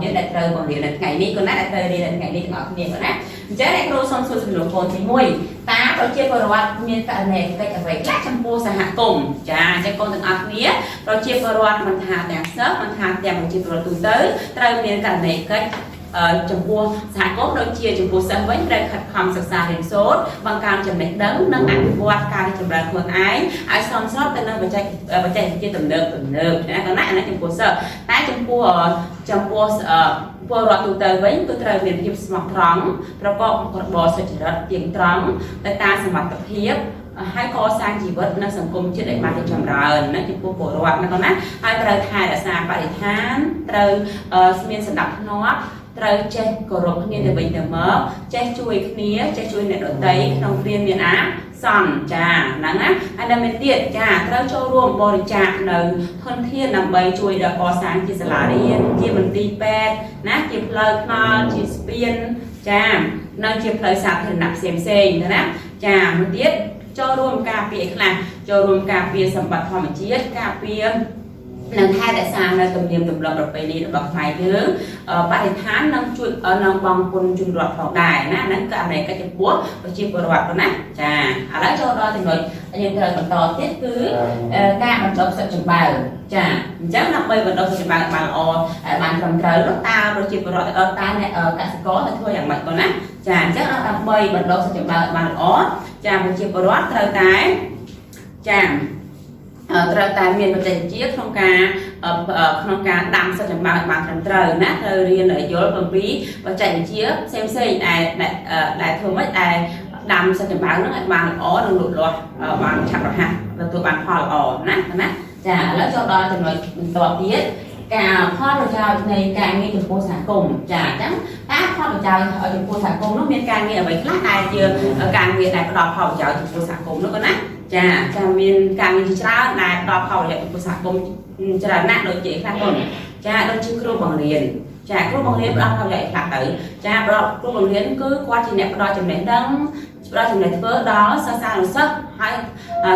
យើងដែលត្រូវបង្រៀននៅថ្ងៃនេះក៏ណាដែលត្រូវរៀននៅថ្ងៃនេះទាំងអស់គ្នាក៏ណាអញ្ចឹងអ្នកគ្រូសូមសួរសំណួរកូនទី1តើប្រជាពលរដ្ឋមានករណីកិច្ចអ្វីខ្លះចំពោះសហគមន៍ចាអញ្ចឹងកូនទាំងអស់គ្នាប្រជាពលរដ្ឋមិនថាទាំងសិស្សមិនថាទាំងប្រជាពលរដ្ឋទូទៅត្រូវមានករណីកិច្ចចំពោះសហគមន៍ដូចជាចំពោះសិស្សវិញត្រូវខិតខំសិក្សារៀនសូត្របង្កើនចំណេះដឹងនិងអភិវឌ្ឍការរីកចម្រើនខ្លួនឯងឲ្យសមស្របទៅនឹងបច្ចេកវិទ្យាទំនើបណាកណ្ណាអានេះចំពោះសិស្សតែចំពោះពលរដ្ឋទូទៅវិញគឺត្រូវមានភាពស្មោះត្រង់ប្រកបមុខរបរសុចរិតទៀងត្រង់ទៅតាមសមត្ថភាពហើយកសាងជីវិតនិងសង្គមជាតិឲ្យបានរីកចម្រើនណាចំពោះពលរដ្ឋណាកណ្ណាហើយត្រូវថែរក្សាបរិស្ថានត្រូវមានសណ្ដាប់ធ្នាប់ត្រូវចេះគោរពគ្នាទៅវិញទៅមកចេះជួយគ្នាចេះជួយអ្នកដទៃក្នុងគ្រាមានអាសន្នចាហ្នឹងណាហើយដល់មានទៀតចាត្រូវចូលរួមបរិច្ចាគនៅធនធានដើម្បីជួយដល់កសាងជាសាលារៀនជាមន្ទីរពេទ្យណាជាផ្លូវថ្នល់ជាស្ពានចានិងជាផ្លូវសាធារណៈផ្សេងណាចាមួយទៀតចូលរួមការពារខ្លះចូលរួមការពារសម្បត្តិធម្មជាតិការពារនឹងថែរក្សានៅទំនៀមទម្លាប់ប្រពៃណីរបស់ខ្មែរយើងបរិស្ថាននឹងជួយនឹងបងពុនជនរដ្ឋផងដែរណាហ្នឹងក៏អមេរិកចំពោះប្រជាពលរដ្ឋប៉ុណ្ណាចាឥឡូវចូលដល់ចំណុចយើងត្រូវបន្តទៀតគឺការបណ្ដុះសិទ្ធិចម្បើងចាអញ្ចឹងដើម្បីបណ្ដុះសិទ្ធិចម្បើងបានល្អបានត្រឹមត្រូវនោះតើប្រជាពលរដ្ឋតើអ្នកកសិករទៅធ្វើយ៉ាងម៉េចប៉ុណ្ណាចាអញ្ចឹងដើម្បីបណ្ដុះសិទ្ធិចម្បើងបានល្អចាប្រជាពលរដ្ឋត្រូវតែចាត្រូវតែមានបច្ចេកវិទ្យាក្នុងការដាំសិទ្ធិចម្បើងបានត្រឹមត្រូវណាត្រូវរៀនយល់អំពីបច្ចេកវិទ្យាផ្សេងដែលធ្វើម៉េចដែលដាំសិទ្ធិចម្បើងហ្នឹងឲ្យបានល្អនិងលូតលាស់បានឆាប់រហ័សទទួលបានផលល្អណាចាឥឡូវចូលដល់ចំណុចបន្តទៀតការផលប្រយោជន៍នៃការងារចំពោះសហគមន៍ចាអញ្ចឹងតើផលប្រយោជន៍ចំពោះសហគមន៍នោះមានការងារអ្វីខ្លះដែលជាការងារដែលផ្ដល់ផលប្រយោជន៍ចំពោះសហគមន៍នោះក៏ណាចាមានការងារជាច្រើនដែលផ្ដល់ផលប្រយោជន៍ចំពោះសហគមន៍ច្រើនណាស់ដូចជាខ្លះគាត់ចាដូចជាគ្រូបង្រៀនចាគ្រូបង្រៀនផ្ដល់ផលប្រយោជន៍ខ្លះទៅចាគ្រូបង្រៀនគឺគាត់ជាអ្នកផ្ដល់ចំណេះដឹងផ្ដល់ចំណេះធ្វើដល់សិស្សានុសិស្សហើយ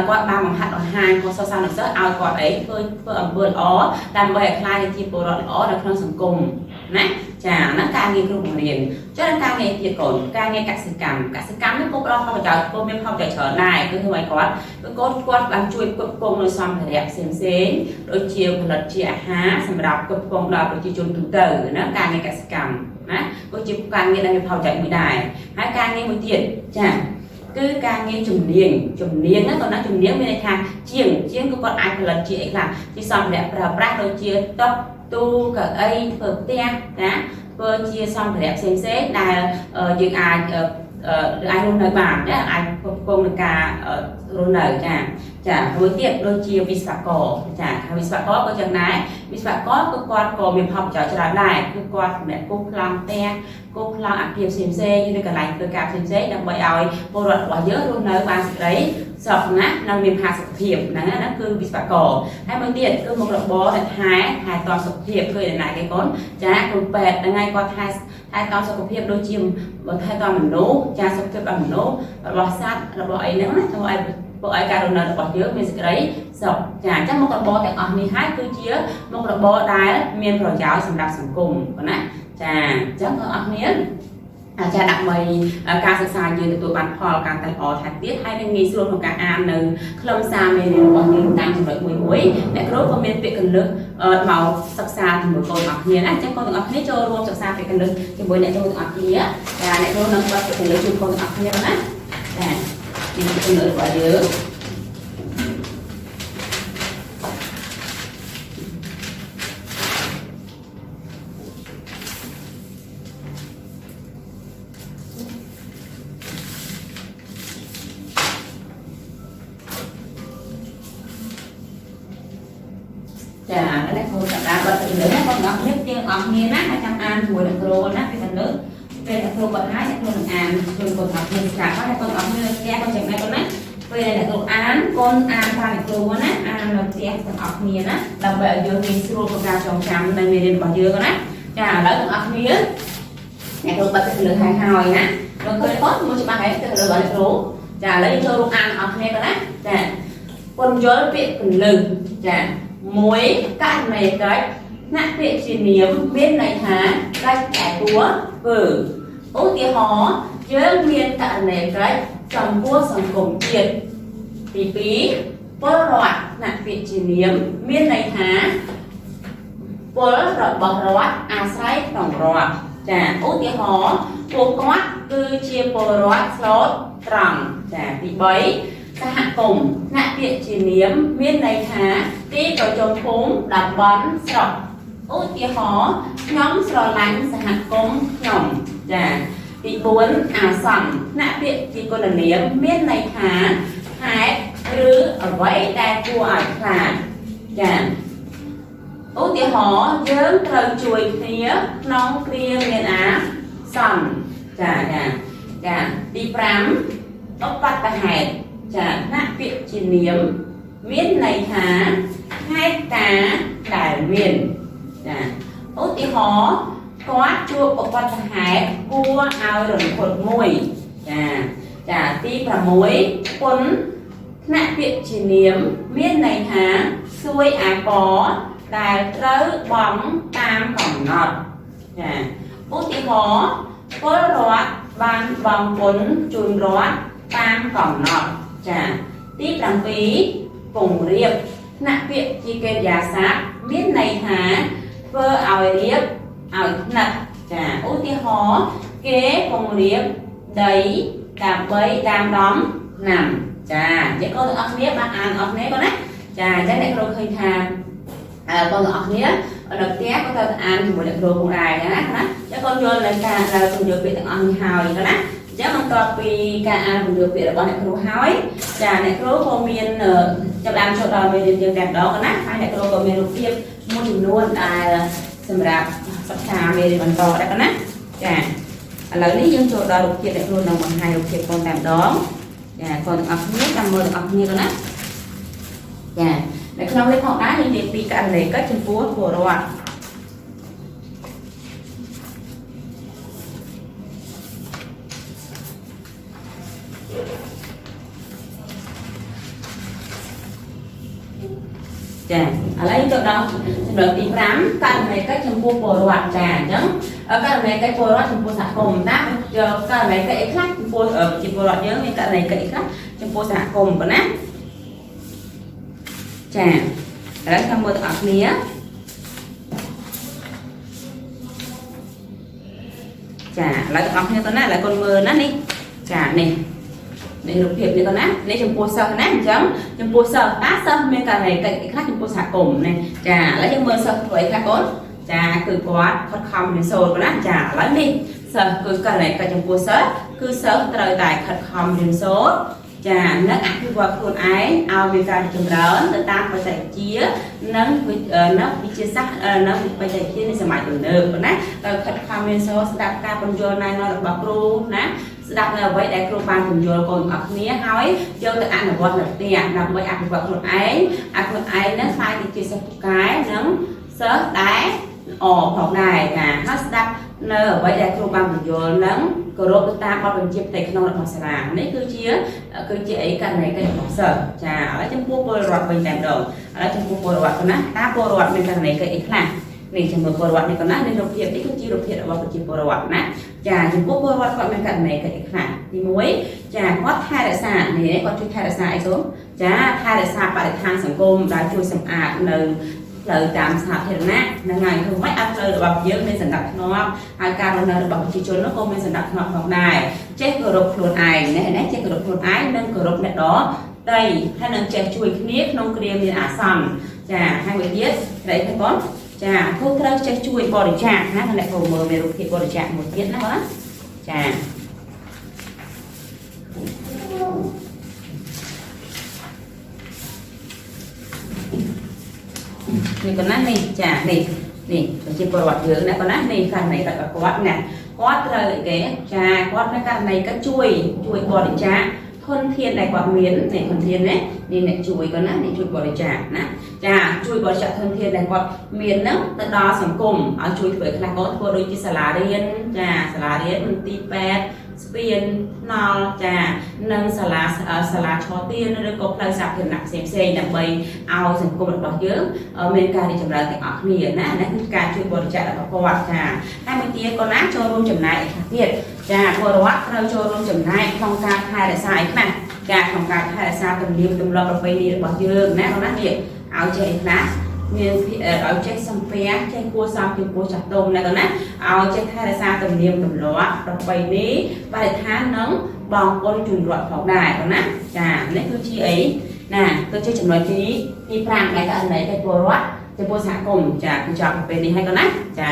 គាត់បានបង្ហាត់បង្ហាញគាត់សិស្សានុសិស្សឲ្យគាត់ធ្វើអំពើល្អដើម្បីឲ្យខ្លាយជាពលរដ្ឋល្អនៅក្នុងសង្គមណាចាហ្នឹងការងារគ្រូបង្រៀនចុះការងារទៀតកូនការងារកសិកម្មនេះក៏ផ្ដល់ផលប្រយោជន៍ក៏មានផលប្រយោជន៍ច្រើនដែរគឺធ្វើឲ្យគាត់បានជួយគ្រប់គ្រងនៅសម្ភារៈផ្សេងដូចជាផលិតជាអាហារសម្រាប់គ្រប់គ្រងដល់ប្រជាជនទូទៅណាការងារកសិកម្មណាក៏ជាការងារដែលមានផលប្រយោជន៍មួយដែរហើយការងារមួយទៀតចាគឺការងារជំនាញណាតើណាជំនាញមានន័យថាជាងគឺគាត់អាចផលិតជាអីខ្លះជាសម្ភារៈប្រើប្រាស់ដូចជាតុទូកៅអីធ្វើផ្ទះណាធ្វើជាសម្ភារៈផ្សេងដែលយើងអាចរស់នៅបានណាអាចគ្រប់គ្រងនឹងការរស់នៅចាមួយទៀតដូចជាវិស្វករចាវិស្វករក៏យ៉ាងដែរវិស្វករគឺគាត់ក៏មានផលប្រយោជន៍ច្រើនដែរគឺគាត់សម្រាប់គូសប្លង់ផ្ទះគូសប្លង់អគារផ្សេងឬកន្លែងធ្វើការផ្សេងដើម្បីឲ្យពលរដ្ឋរបស់យើងរស់នៅបានសេចក្តីសុខណានិងមានផាសុកភាពហ្នឹងគឺវិស្វករហើយមួយទៀតគឺមុខរបរថែទាំសុខភាពឃើញណាគេកូនចាគ្រូពេទ្យថ្ងៃគាត់ថែទាំសុខភាពដូចជាថែទាំមនុស្សចាសុខភាពរបស់មនុស្សរបស់សត្វរបស់អីហ្នឹងណាធ្វើឲ្យការរស់នៅរបស់យើងមានសេចក្តីសុខចាអញ្ចឹងមុខរបរទាំងអស់នេះហើយគឺជាមុខរបរដែលមានប្រយោជន៍សម្រាប់សង្គមណាចាអញ្ចឹងបងប្អូនគ្នាចាដើម្បីការសិក្សាយើងទទួលបានផលការតែល្អថែមទៀតហើយនឹងងាយស្រួលក្នុងការអាននៅខ្លឹមសារមេរៀនរបស់យើងតាមចំណុចមួយអ្នកគ្រូក៏មានពាក្យកលឹះមកសិក្សាជាមួយកូនទាំងអស់គ្នាណាអញ្ចឹងកូនទាំងអស់គ្នាចូលរួមសិក្សាពាក្យកលឹះជាមួយអ្នកគ្រូទាំងអស់គ្នាចាអ្នកគ្រូនឹងបើកពាក្យកលឹះជូនកូនទាំងអស់គ្នាណាចាពីពាក្យកលឹះរបស់យើងចានេះគ្រូសម្រាប់បទចម្រៀងណាបងប្អូននេះទាំងអស់គ្នាណាហើយចាំអានជាមួយនឹងគ្រូណាពីខាងលើពេលអ្នកគ្រូគាត់ហើយអ្នកគ្រូនឹងអានជួយបងប្អូនគ្នាស្ដាប់ហើយបងប្អូនគ្នាផ្ទះក៏ចាំដែរបងណាពេលអ្នកគ្រូអានកូនអានតាមអ្នកគ្រូណាអាននៅផ្ទះទាំងអស់គ្នាណាដើម្បីឲ្យយើងងាយស្រួលក្នុងការចងចាំនៅមេរៀនរបស់យើងណាចាឥឡូវទាំងអស់គ្នាអ្នកគ្រូបិទទៅលើហើយណាលោកឃើញគាត់មួយច្បាស់ហើយទៅលើរបស់អ្នកគ្រូចាឥឡូវយើងចូលរួមអានអស់គ្នាទៅណាចាពន្យល់ពាក្យកលឹះចា1ករណីកិច្ច nạ viện chỉ niệm bên này há cách cái búa cử ô tí hó chớ miên cạn này cách trong búa sòng cổng kiệt tí phí bó loạt nạ viện chỉ niệm bên này há bó loạt bó loạt à sai tổng loạt chà ô tí hó bố quát cư chia bó loạt slot trăng chà tí bấy ta hạ cùng nạ viện chỉ niệm bên này há tí vào trong phúng đặt bắn sọc ô tí hó nhóm sò lánh sa hạt công nhỏng chà tí bốn à sẵn nạ viện tí con là niệm bên này há hái rứ ở vậy đa cua ở khả chà ô tí hó dớm trời chuối khía nóng kia miền á sẵn chà chà chà tí prám ốc bắt ta hẹt chà nạ viện chỉ niệm bên này há hai cá đại miền chà ô tí hó có chua của con hải cua ao rừng cột mùi chà tí và muối quấn nạ viện chỉ niệm miên này há xuôi á có đài rớ bóng tam cổng ngọt chà ô tí hó có rót ban vòng quấn chùn rót tam cổng ngọt chà tí làm phí cùng riệp nạ viện chỉ kê giá sát miên này há vơ ảo riệp ảo nật chà ô tí hó kế cùng riệp đấy đàm bấy đàm đóm nằm chà chắc con ọc nếp bạn ăn ọc nếp con á chà chắc này rồi khơi thà con ọc nếp ở đợt té có tao ăn một đợt rồi cùng đài đó chắc con vô là cả là cùng được bị tặng ăn hào gì đó đó chắc con copy cả ăn cùng được bị là bọn này rồi hói chà này rồi con miên cho làm cho đòi mình được đẹp đó con á hai này rồi còn miên lục tiêm mua luôn sầm rạp sắp xà mê bằng to đấy con á chà lấy lý dân chỗ đó lục kia lại luôn đồng bằng hai lục kia con làm đó chà còn ọc nhất làm mơ ọc như con á chà để không lấy họ đá như thì cả lấy các chân phố của đâu ạ chà lấy chỗ đó rồi tìm rám cần mấy cái chân phố của đâu ạ chà chứ các này cái bồ rót trong bồ xạ cùng đã các này cái khác bồ ở chỉ bồ rót nhớ nên các này cái khác trong bồ xạ cùng còn á chà đấy trong bồ tọt mía chà lại tọt như con này là con mờ nó đi chà này để lục hiệp như con á lấy trong bồ sơ nát chấm trong bồ sơ tá sơ nên các này cái khác trong bồ xạ cùng này chà lấy trong bồ sơ vậy các con chà cứ quá khát không đến sôi của nó chà lấy đi sợ cứ cái này cái trong cua sớ cứ sớ trời tại khát không đến số chà nó ăn cái qua con ái ao về cái trong đó người ta phải chạy chia nó bị chia sắc nó phải chạy chia nên sẽ mãi được được của nó khát không đến số đạp ca con vô này nó là bọc ru nè đạp là vậy để cô ban cùng vô còn ở mía hói cho tự ăn là con là tiền đạp vậy ăn qua con ái nó sai thì chia sẻ cái nó sớ đá ồ học này cả hát đắp nơi ở vậy đây cô bằng vô nắng cô rốt ta bao bên chip tịch nó là màu sàng đấy cứ chia ấy cái này cái học sở trà ở trong phố bơ rọt bên đèn đầu ở trong phố bơ rọt con á ta bơ rọt bên cái này cái ít là này trong bơ rọt này con á nên đột hiện đấy cứ chia đột hiện ở bao bên chip bơ rọt nè trà trong phố bơ rọt bên cạnh này cái ít là thì muối trà có thai đại sản này có chui thai đại sản số trà thai đại sản bạn thang sản công đã chui sầm ạt nơi lời tạm sạp thì nè ngày không mấy áp lời bọc dưỡng nên dần đặt nó hai ca nó được bọc chỉ chốn nó không nên dần đặt nó học này chết cờ rục luôn ai nè chết cờ rục luôn ái nên cờ rục này đó đây hay là trẻ chui khía nông kriêm thì sầm chà hai người biết đấy thấy con chà không thấy trẻ chui bò để chạm ha lại cầu mờ về rục thì bò để chạm một tiết nữa chà này con nát này chả này chỉ có đoạt dưỡng này con nát này phần này là quát nè quát rồi cái trà quát cái căn này cái chuối bò để trà thuần thiên này quạt miến này thuần thiên đấy nên lại chuối con nát này chuối bò để trà nè trà chuối bò trà thuần thiên này quạt miến đó từ đó sản cùng ở chuối với là có đôi chỉ xà lá điên trà xà lá điên mình ti pet ស្ពានណល់ចានិងសាលាឆទានឬក៏ផ្លូវសាធារណៈផ្សេងដើម្បីឲ្យសង្គមរបស់យើងមានការរីកចម្រើនទាំងអស់គ្នាណានេះគឺការជួយបរិច្ចាគរបស់គាត់ចាហើយមួយទៀតក៏ណាចូលរួមចំណែកឯខ្លះទៀតចាពលរដ្ឋត្រូវចូលរួមចំណែកក្នុងការថែរក្សាឯខ្លះចាក្នុងការថែរក្សាទំនៀមទម្លាប់ប្រពៃណីរបស់យើងណាបងណានេះឲ្យចេះខ្លះមានឲ្យចេះសំពះចេះគួរសមចំពោះចាស់ទុំណាបងណាឲ្យចេះថែរក្សាទំនៀមទម្លាប់ប្រពៃណីបរិស្ថាននិងបងប្អូនជនរដ្ឋផងដែរបងណាចានេះគឺជាអីណាគឺជាចំណុចទី5នៃករណីពលរដ្ឋចំពោះសហគមន៍ចាគឺចប់ពេលនេះហើយបងណាចា